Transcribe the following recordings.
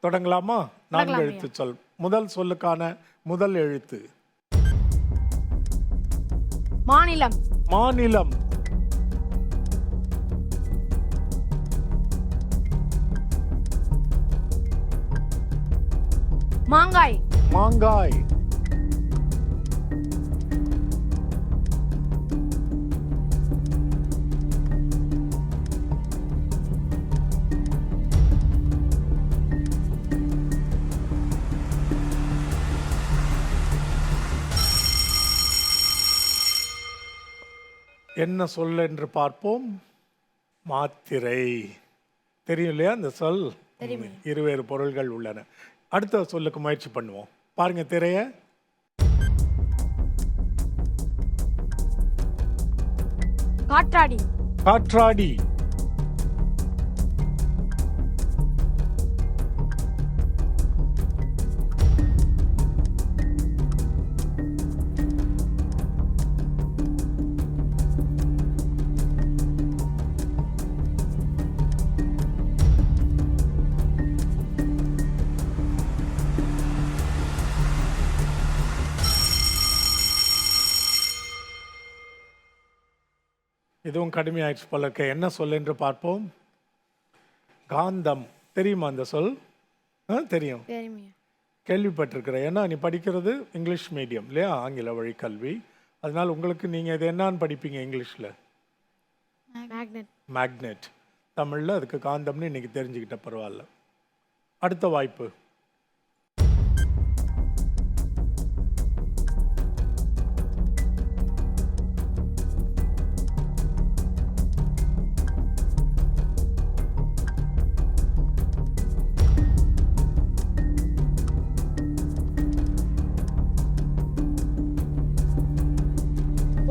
தொடங்கலாமா? 4 தொடங்கலாம் எழுத்து சொல். முதல் சொல்லுக்கான முதல் எழுத்து. மாநிலம். மாநிலம். மாங்காய். மாங்காய். என்ன சொல் என்று பார்ப்போம். மாத்திரை. தெரியும் இல்லையா இந்த சொல்? இருவேறு பொருள்கள் உள்ளன. அடுத்த சொல்லுக்கு முயற்சி பண்ணுவோம். பாருங்க திரைய. காற்றாடி. காற்றாடி. இதுவும் கடுமையாயிடுச்சு போல இருக்க. என்ன சொல் என்று பார்ப்போம். காந்தம். தெரியுமா அந்த சொல்? தெரியும், கேள்விப்பட்டிருக்கிறேன். ஏன்னா நீ படிக்கிறது இங்கிலீஷ் மீடியம் இல்லையா, ஆங்கில வழி கல்வி. அதனால உங்களுக்கு நீங்கள் இது என்னான்னு படிப்பீங்க இங்கிலீஷில்? மேக்னெட். தமிழில் அதுக்கு காந்தம்னு இன்னைக்கு தெரிஞ்சுக்கிட்ட. பரவாயில்ல. அடுத்த வாய்ப்பு.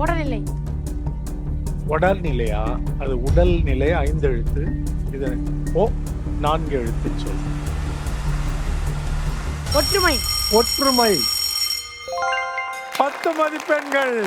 உடல்நிலை. உடல்நிலையா? அது உடல் நிலை 5 எழுத்து. இது 4 எழுத்து சொல். ஒற்றுமை. ஒற்றுமை. 10 மதிப்பெண்கள்.